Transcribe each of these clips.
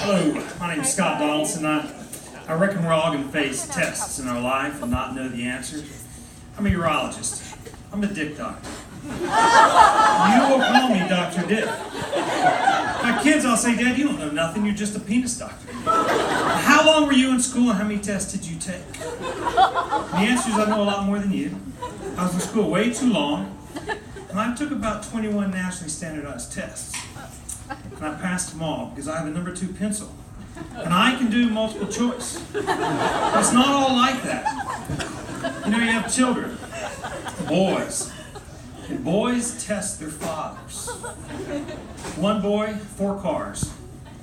Hello, my name is Scott Donaldson. I reckon we're all going to face tests in our life and not know the answers. I'm a urologist. I'm a dick doctor. You will call me Dr. Dick. My kids, I'll say, Dad, you don't know nothing. You're just a penis doctor. How long were you in school and how many tests did you take? The answer is I know a lot more than you. I was in school way too long, and I took about 21 nationally standardized tests. And I passed them all because I have a number 2 pencil. And I can do multiple choice. But it's not all like that. You know, you have children, boys. And boys test their fathers. One boy, 4 cars.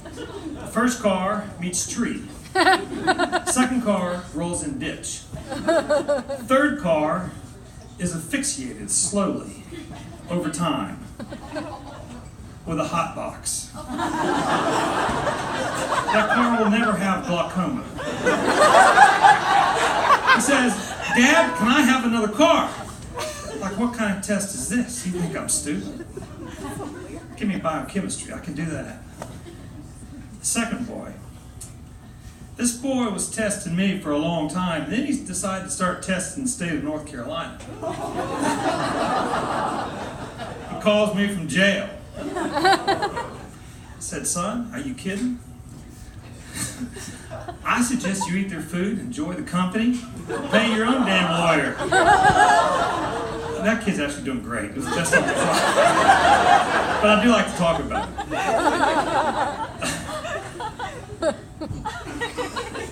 The first car meets tree. Second car rolls in ditch. Third car is asphyxiated slowly over time with a hot box. That car will never have glaucoma. He says, Dad, can I have another car? Like, what kind of test is this? You think I'm stupid? Give me biochemistry, I can do that. The second boy. This boy was testing me for a long time, and then he decided to start testing the state of North Carolina. He calls me from jail. I said, son, are you kidding? I suggest you eat their food, enjoy the company, pay your own damn lawyer. That kid's actually doing great. It was the best on the clock. But I do like to talk about it.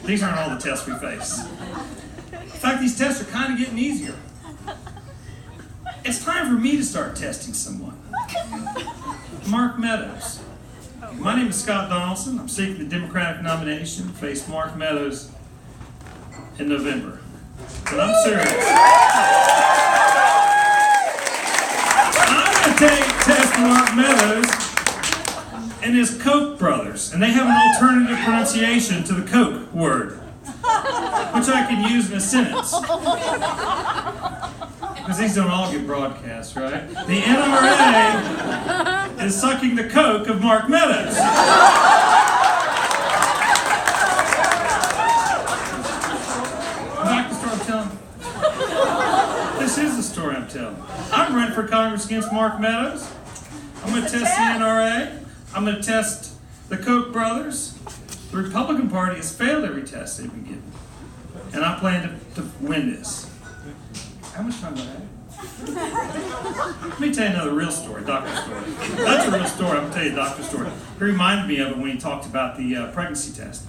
These aren't all the tests we face. In fact, these tests are kind of getting easier. It's time for me to start testing someone. Mark Meadows. My name is Scott Donaldson. I'm seeking the Democratic nomination to face Mark Meadows in November. But I'm serious. I'm going to test Mark Meadows and his Koch brothers. And they have an alternative pronunciation to the Coke word, which I can use in a sentence. Because these don't all get broadcast, right? The NRA is sucking the coke of Mark Meadows. Back to the story I'm telling. This is the story I'm telling. I'm running for Congress against Mark Meadows. I'm going to test the NRA. I'm going to test the Koch brothers. The Republican Party has failed every test they've been given. And I plan to win this. How much time do I have? Let me tell you another real story, doctor story. That's a real story. I'm going to tell you a doctor story. He reminded me of it when he talked about the pregnancy test.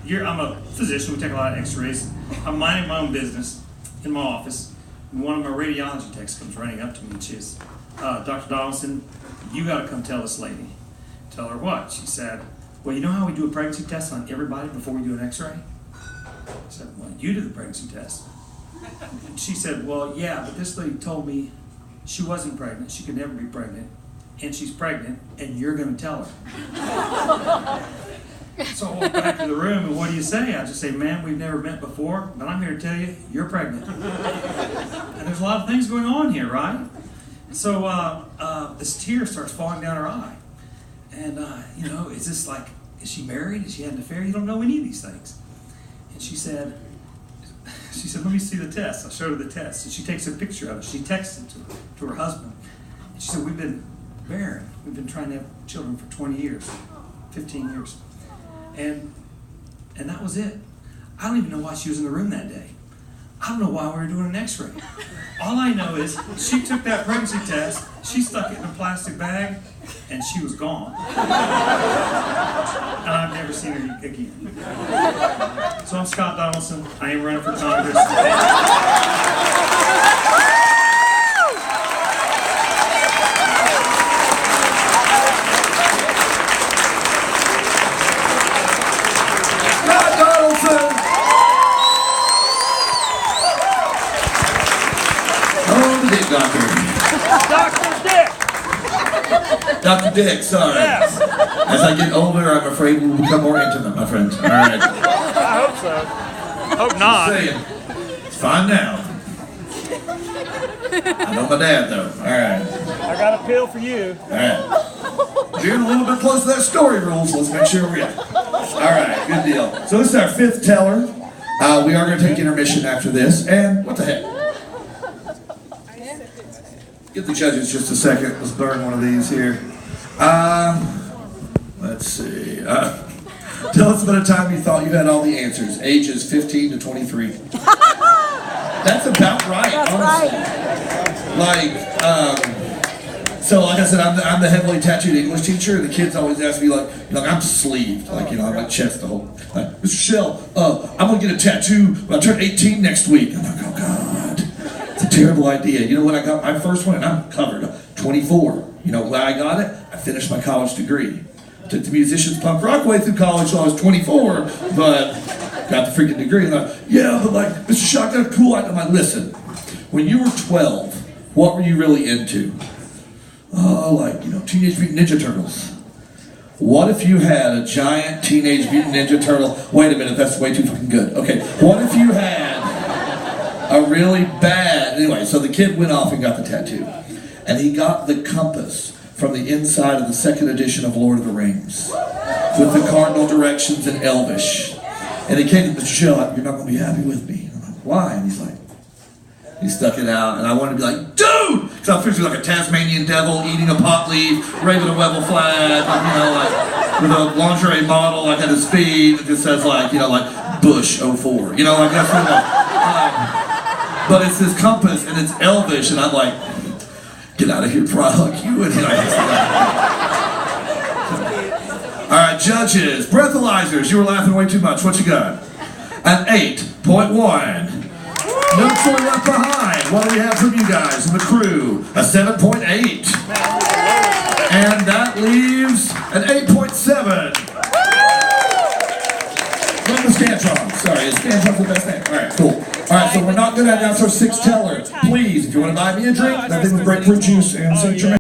I'm a physician. We take a lot of x-rays. I'm minding my own business in my office. And one of my radiology techs comes running up to me and she says, Dr. Donaldson, you got to come tell this lady. Tell her what? She said, well, you know how we do a pregnancy test on everybody before we do an x-ray? I said, well, you do the pregnancy test. And she said, well, yeah, but this lady told me she wasn't pregnant, she could never be pregnant, and she's pregnant, and you're going to tell her. So I walk back to the room, and what do you say? I just say, ma'am, we've never met before, but I'm here to tell you, you're pregnant. And there's a lot of things going on here, right? So this tear starts falling down her eye. And, is this like, is she married? Is she had an affair? You don't know any of these things. And she said, let me see the test. I showed her the test. And she takes a picture of it. She texted it to her husband. And she said, we've been barren. We've been trying to have children for 20 years, 15 years. And that was it. I don't even know why she was in the room that day. I don't know why we were doing an x-ray. All I know is she took that pregnancy test, she stuck it in a plastic bag, and she was gone. And I've never seen her again. So I'm Scott Donaldson. I am running for Congress. Scott Donaldson! Oh, the Dick Doctor. Dr. Dick! Dr. Dick, sorry. Yes. As I get older, I'm afraid we'll become more intimate, my friend. All right. I hope so. Hope not. Saying, it's fine now. I know my dad, though. All right. I got a pill for you. All right. We're getting a little bit close to that story rule, so let's make sure we're in. All right, good deal. So this is our 5th teller. We are going to take intermission after this. And what the heck? Give the judges just a second. Let's burn one of these here. Let's see. Tell us about a time you thought you had all the answers. Ages 15 to 23. That's about right, honestly. So like I said, I'm the heavily tattooed English teacher, and the kids always ask me I'm sleeved, I'm my chest the whole. Mr. Shell, I'm gonna get a tattoo when I turn 18 next week. I'm like, oh God, it's a terrible idea. You know when I got my first one, and I'm covered, 24. You know when I got it? I finished my college degree. Took the musicians punk rock way through college till I was 24, but got the freaking degree. And Mr. Shell, I got a cool idea. I'm like, listen, when you were 12, what were you really into? Teenage Mutant Ninja Turtles. What if you had a giant Teenage Mutant Ninja Turtle? Wait a minute, that's way too fucking good. Okay, what if you had a really bad... Anyway, so the kid went off and got the tattoo. And he got the compass from the inside of the 2nd edition of Lord of the Rings with the cardinal directions in Elvish. And he came to Mr. Shell, you're not going to be happy with me. I'm like, why? And he's like, he stuck it out, and I wanted to be like, dude! Because I was picturing like a Tasmanian devil eating a pot leaf, waving a Wevel flag, with a lingerie model at his feet that just says Bush 04. That's what but it's this compass, and it's Elvish, and I'm like, get out of here, bro, you. And all right, judges, breathalyzers, you were laughing way too much. What you got? An 8.1. No Toy Left Behind. What do we have from you guys and the crew? A 7.8. And that leaves an 8.7. From the Scantron. Sorry, is Scantron the best name? Alright, cool. Alright, so we're not going to announce our 6th teller. Please, if you want to buy me a drink, that thing with grapefruit juice and cinnamon.